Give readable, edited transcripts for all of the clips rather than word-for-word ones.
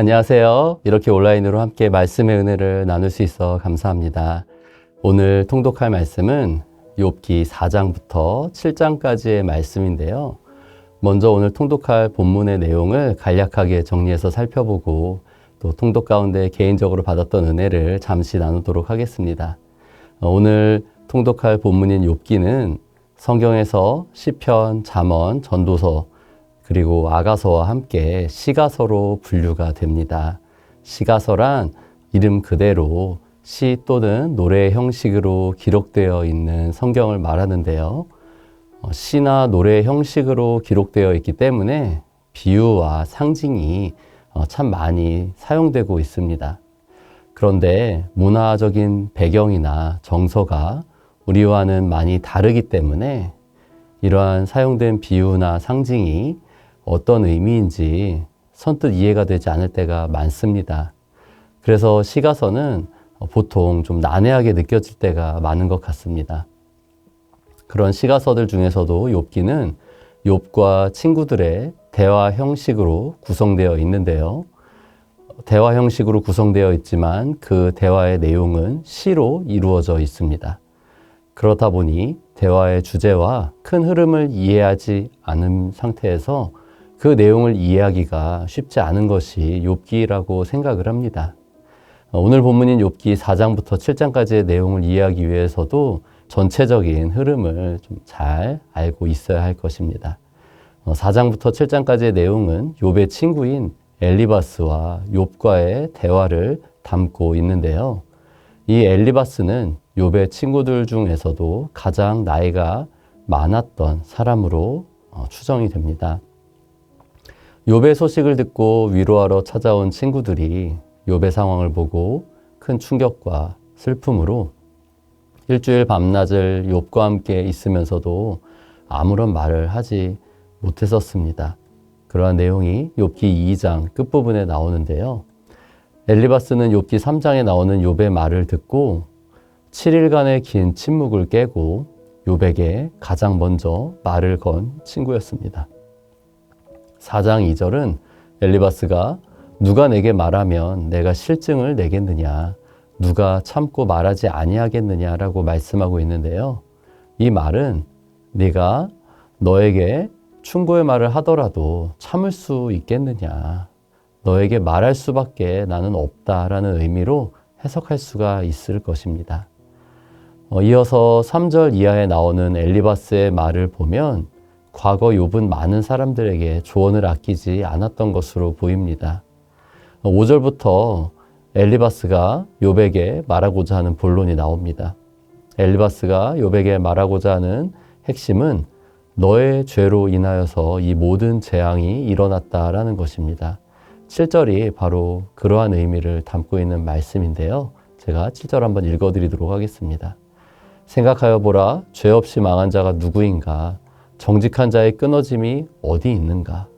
안녕하세요. 이렇게 온라인으로 함께 말씀의 은혜를 나눌 수 있어 감사합니다. 오늘 통독할 말씀은 욥기 4장부터 7장까지의 말씀인데요. 먼저 오늘 통독할 본문의 내용을 간략하게 정리해서 살펴보고 또 통독 가운데 개인적으로 받았던 은혜를 잠시 나누도록 하겠습니다. 오늘 통독할 본문인 욥기는 성경에서 시편, 잠언, 전도서 그리고 아가서와 함께 시가서로 분류가 됩니다. 시가서란 이름 그대로 시 또는 노래 형식으로 기록되어 있는 성경을 말하는데요. 시나 노래 형식으로 기록되어 있기 때문에 비유와 상징이 참 많이 사용되고 있습니다. 그런데 문화적인 배경이나 정서가 우리와는 많이 다르기 때문에 이러한 사용된 비유나 상징이 어떤 의미인지 선뜻 이해가 되지 않을 때가 많습니다. 그래서 시가서는 보통 좀 난해하게 느껴질 때가 많은 것 같습니다. 그런 시가서들 중에서도 욥기는 욥과 친구들의 대화 형식으로 구성되어 있는데요. 대화 형식으로 구성되어 있지만 그 대화의 내용은 시로 이루어져 있습니다. 그렇다 보니 대화의 주제와 큰 흐름을 이해하지 않은 상태에서 그 내용을 이해하기가 쉽지 않은 것이 욥기라고 생각을 합니다. 오늘 본문인 욥기 4장부터 7장까지의 내용을 이해하기 위해서도 전체적인 흐름을 좀 잘 알고 있어야 할 것입니다. 4장부터 7장까지의 내용은 욥의 친구인 엘리바스와 욥과의 대화를 담고 있는데요. 이 엘리바스는 욥의 친구들 중에서도 가장 나이가 많았던 사람으로 추정이 됩니다. 욥의 소식을 듣고 위로하러 찾아온 친구들이 욥의 상황을 보고 큰 충격과 슬픔으로 일주일 밤낮을 욥과 함께 있으면서도 아무런 말을 하지 못했었습니다. 그러한 내용이 욥기 2장 끝부분에 나오는데요. 엘리바스는 욥기 3장에 나오는 욥의 말을 듣고 7일간의 긴 침묵을 깨고 욥에게 가장 먼저 말을 건 친구였습니다. 4장 2절은 엘리바스가 누가 내게 말하면 내가 실증을 내겠느냐, 누가 참고 말하지 아니하겠느냐라고 말씀하고 있는데요. 이 말은 네가 너에게 충고의 말을 하더라도 참을 수 있겠느냐, 너에게 말할 수밖에 나는 없다라는 의미로 해석할 수가 있을 것입니다. 이어서 3절 이하에 나오는 엘리바스의 말을 보면 과거 욥은 많은 사람들에게 조언을 아끼지 않았던 것으로 보입니다. 5절부터 엘리바스가 욥에게 말하고자 하는 본론이 나옵니다. 엘리바스가 욥에게 말하고자 하는 핵심은 너의 죄로 인하여서 이 모든 재앙이 일어났다라는 것입니다. 7절이 바로 그러한 의미를 담고 있는 말씀인데요. 제가 7절 한번 읽어드리도록 하겠습니다. 생각하여 보라, 죄 없이 망한 자가 누구인가? 정직한 자의 끊어짐이 어디 있는가?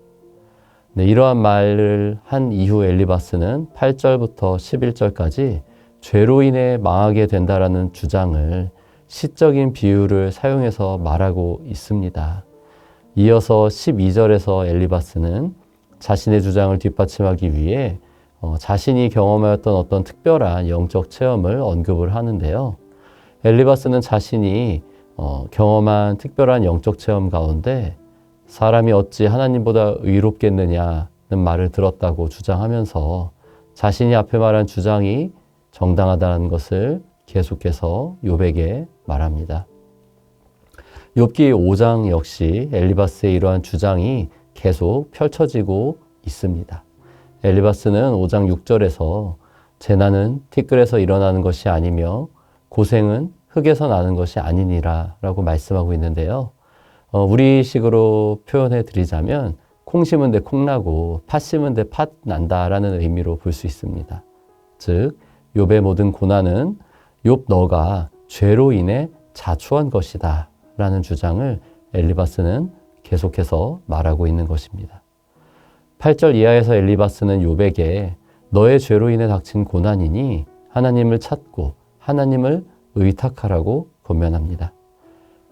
네, 이러한 말을 한 이후 엘리바스는 8절부터 11절까지 죄로 인해 망하게 된다라는 주장을 시적인 비유를 사용해서 말하고 있습니다. 이어서 12절에서 엘리바스는 자신의 주장을 뒷받침하기 위해 자신이 경험하였던 어떤 특별한 영적 체험을 언급을 하는데요. 엘리바스는 자신이 경험한 특별한 영적 체험 가운데 사람이 어찌 하나님보다 의롭겠느냐는 말을 들었다고 주장하면서 자신이 앞에 말한 주장이 정당하다는 것을 계속해서 욥에게 말합니다. 욥기 5장 역시 엘리바스의 이러한 주장이 계속 펼쳐지고 있습니다. 엘리바스는 5장 6절에서 재난은 티끌에서 일어나는 것이 아니며 고생은 흙에서 나는 것이 아니니라 라고 말씀하고 있는데요. 우리식으로 표현해 드리자면 콩 심은 데 콩 나고 팥 심은 데 팥 난다라는 의미로 볼 수 있습니다. 즉 욥의 모든 고난은 욥 너가 죄로 인해 자초한 것이다 라는 주장을 엘리바스는 계속해서 말하고 있는 것입니다. 8절 이하에서 엘리바스는 욥에게 너의 죄로 인해 닥친 고난이니 하나님을 찾고 하나님을 의탁하라고 권면합니다.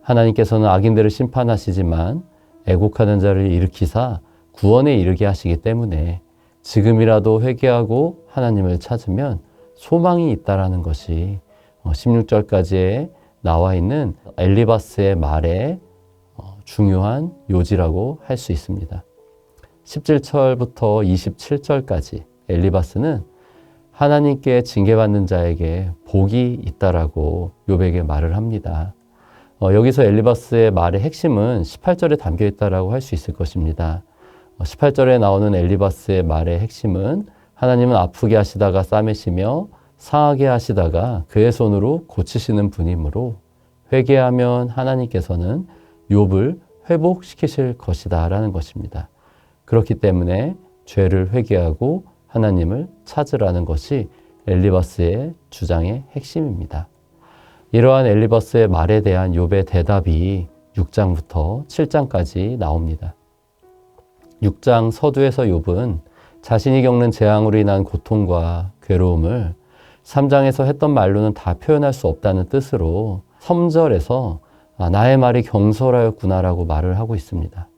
하나님께서는 악인들을 심판하시지만 애곡하는 자를 일으키사 구원에 이르게 하시기 때문에 지금이라도 회개하고 하나님을 찾으면 소망이 있다라는 것이 16절까지에 나와 있는 엘리바스의 말의 중요한 요지라고 할 수 있습니다. 17절부터 27절까지 엘리바스는 하나님께 징계받는 자에게 복이 있다라고 욥에게 말을 합니다. 여기서 엘리바스의 말의 핵심은 18절에 담겨 있다라고 할 수 있을 것입니다. 18절에 나오는 엘리바스의 말의 핵심은 하나님은 아프게 하시다가 싸매시며 상하게 하시다가 그의 손으로 고치시는 분이므로 회개하면 하나님께서는 욥을 회복시키실 것이다 라는 것입니다. 그렇기 때문에 죄를 회개하고 하나님을 찾으라는 것이 엘리바스의 주장의 핵심입니다. 이러한 엘리바스의 말에 대한 욥의 대답이 6장부터 7장까지 나옵니다. 6장 서두에서 욥은 자신이 겪는 재앙으로 인한 고통과 괴로움을 3장에서 했던 말로는 다 표현할 수 없다는 뜻으로 3절에서 나의 말이 경솔하였구나라고 말을 하고 있습니다.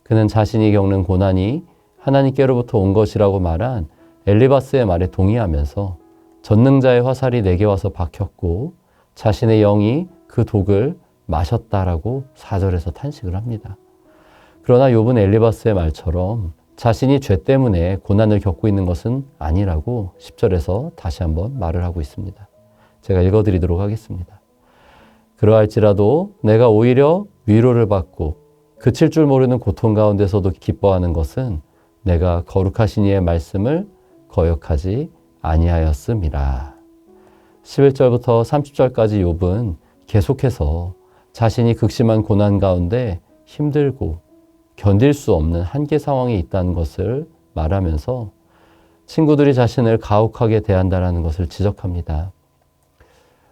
그는 자신이 겪는 고난이 하나님께로부터 온 것이라고 말한 엘리바스의 말에 동의하면서 전능자의 화살이 내게 와서 박혔고 자신의 영이 그 독을 마셨다라고 4절에서 탄식을 합니다. 그러나 욥은 엘리바스의 말처럼 자신이 죄 때문에 고난을 겪고 있는 것은 아니라고 10절에서 다시 한번 말을 하고 있습니다. 제가 읽어드리도록 하겠습니다. 그러할지라도 내가 오히려 위로를 받고 그칠 줄 모르는 고통 가운데서도 기뻐하는 것은 내가 거룩하신 이의 말씀을 거역하지 아니하였음이라. 11절부터 30절까지 욥은 계속해서 자신이 극심한 고난 가운데 힘들고 견딜 수 없는 한계 상황에 있다는 것을 말하면서 친구들이 자신을 가혹하게 대한다는 것을 지적합니다.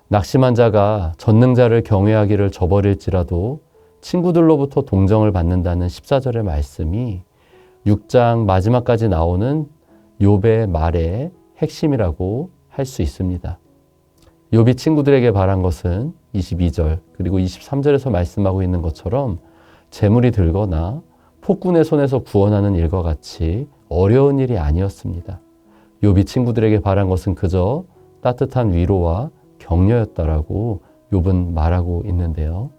낙심한 자가 전능자를 경외하기를 저버릴지라도 친구들로부터 동정을 받는다는 14절의 말씀이 6장 마지막까지 나오는 욥의 말의 핵심이라고 할 수 있습니다. 욥이 친구들에게 바란 것은 22절 그리고 23절에서 말씀하고 있는 것처럼 재물이 들거나 폭군의 손에서 구원하는 일과 같이 어려운 일이 아니었습니다. 욥이 친구들에게 바란 것은 그저 따뜻한 위로와 격려였다라고 욥은 말하고 있는데요.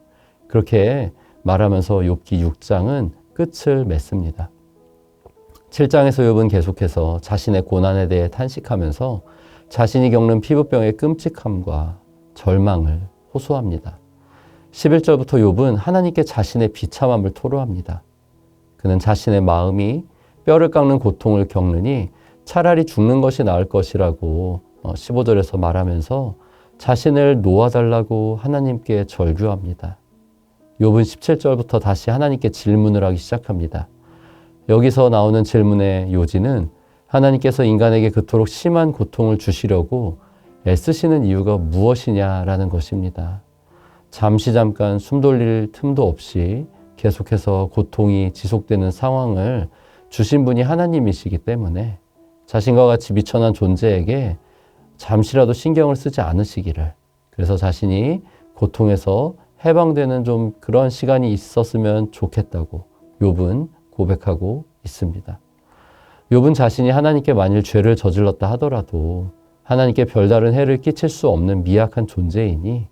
그렇게 말하면서 욥기 6장은 끝을 맺습니다. 7장에서 욥은 계속해서 자신의 고난에 대해 탄식하면서 자신이 겪는 피부병의 끔찍함과 절망을 호소합니다. 11절부터 욥은 하나님께 자신의 비참함을 토로합니다. 그는 자신의 마음이 뼈를 깎는 고통을 겪느니 차라리 죽는 것이 나을 것이라고 15절에서 말하면서 자신을 놓아달라고 하나님께 절규합니다. 욥은 17절부터 다시 하나님께 질문을 하기 시작합니다. 여기서 나오는 질문의 요지는 하나님께서 인간에게 그토록 심한 고통을 주시려고 애쓰시는 이유가 무엇이냐라는 것입니다. 잠깐 숨 돌릴 틈도 없이 계속해서 고통이 지속되는 상황을 주신 분이 하나님이시기 때문에 자신과 같이 미천한 존재에게 잠시라도 신경을 쓰지 않으시기를, 그래서 자신이 고통에서 해방되는 좀 그런 시간이 있었으면 좋겠다고 욥은 고백하고 있습니다. 욥은 자신이 하나님께 만일 죄를 저질렀다 하더라도 하나님께 별다른 해를 끼칠 수 없는 미약한 존재이니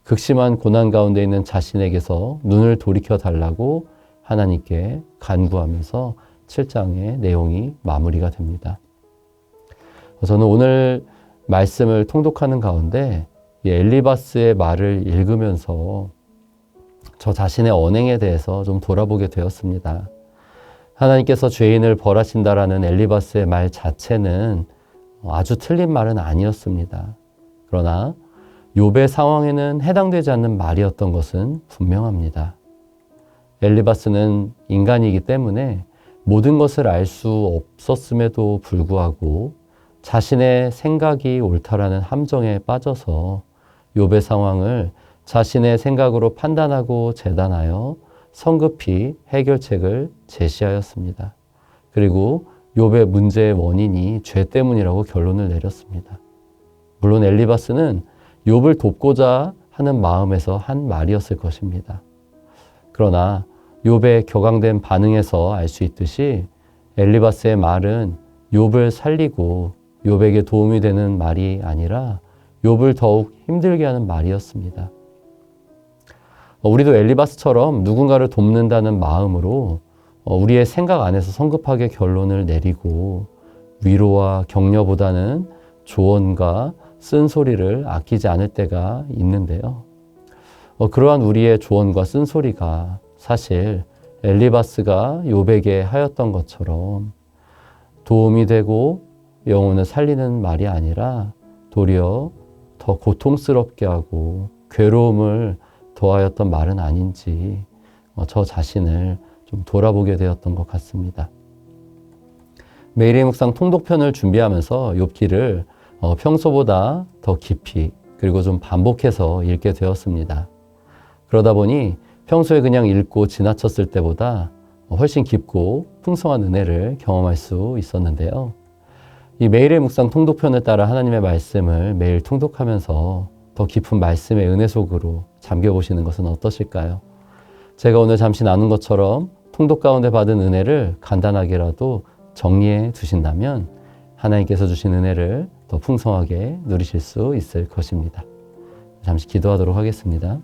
극심한 고난 가운데 있는 자신에게서 눈을 돌이켜 달라고 하나님께 간구하면서 7장의 내용이 마무리가 됩니다. 저는 오늘 말씀을 통독하는 가운데 이 엘리바스의 말을 읽으면서 저 자신의 언행에 대해서 좀 돌아보게 되었습니다. 하나님께서 죄인을 벌하신다라는 엘리바스의 말 자체는 아주 틀린 말은 아니었습니다. 그러나 욥의 상황에는 해당되지 않는 말이었던 것은 분명합니다. 엘리바스는 인간이기 때문에 모든 것을 알 수 없었음에도 불구하고 자신의 생각이 옳다라는 함정에 빠져서 욥의 상황을 자신의 생각으로 판단하고 재단하여 성급히 해결책을 제시하였습니다. 그리고 욥의 문제의 원인이 죄 때문이라고 결론을 내렸습니다. 물론 엘리바스는 욥을 돕고자 하는 마음에서 한 말이었을 것입니다. 그러나 욥의 격앙된 반응에서 알 수 있듯이 엘리바스의 말은 욥을 살리고 욥에게 도움이 되는 말이 아니라 욥을 더욱 힘들게 하는 말이었습니다. 우리도 엘리바스처럼 누군가를 돕는다는 마음으로 우리의 생각 안에서 성급하게 결론을 내리고 위로와 격려보다는 조언과 쓴소리를 아끼지 않을 때가 있는데요. 그러한 우리의 조언과 쓴소리가 사실 엘리바스가 욥에게 하였던 것처럼 도움이 되고 영혼을 살리는 말이 아니라 도리어 더 고통스럽게 하고 괴로움을 더하였던 말은 아닌지 저 자신을 좀 돌아보게 되었던 것 같습니다. 매일의 묵상 통독편을 준비하면서 욥기를 평소보다 더 깊이 그리고 좀 반복해서 읽게 되었습니다. 그러다 보니 평소에 그냥 읽고 지나쳤을 때보다 훨씬 깊고 풍성한 은혜를 경험할 수 있었는데요. 이 매일의 묵상 통독편을 따라 하나님의 말씀을 매일 통독하면서 더 깊은 말씀의 은혜 속으로 잠겨보시는 것은 어떠실까요? 제가 오늘 잠시 나눈 것처럼 통독 가운데 받은 은혜를 간단하게라도 정리해 두신다면 하나님께서 주신 은혜를 더 풍성하게 누리실 수 있을 것입니다. 잠시 기도하도록 하겠습니다.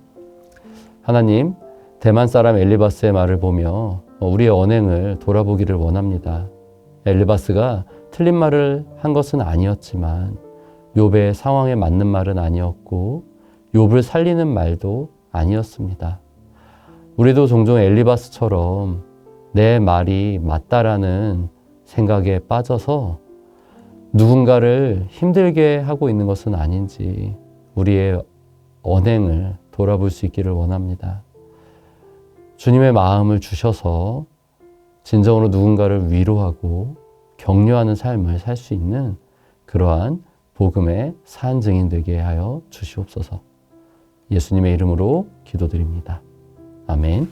하나님, 대만 사람 엘리바스의 말을 보며 우리의 언행을 돌아보기를 원합니다. 엘리바스가 틀린 말을 한 것은 아니었지만 욥의 상황에 맞는 말은 아니었고 욥을 살리는 말도 아니었습니다. 우리도 종종 엘리바스처럼 내 말이 맞다라는 생각에 빠져서 누군가를 힘들게 하고 있는 것은 아닌지 우리의 언행을 돌아볼 수 있기를 원합니다. 주님의 마음을 주셔서 진정으로 누군가를 위로하고 격려하는 삶을 살 수 있는 그러한 복음의 산 증인 되게 하여 주시옵소서. 예수님의 이름으로 기도드립니다. 아멘.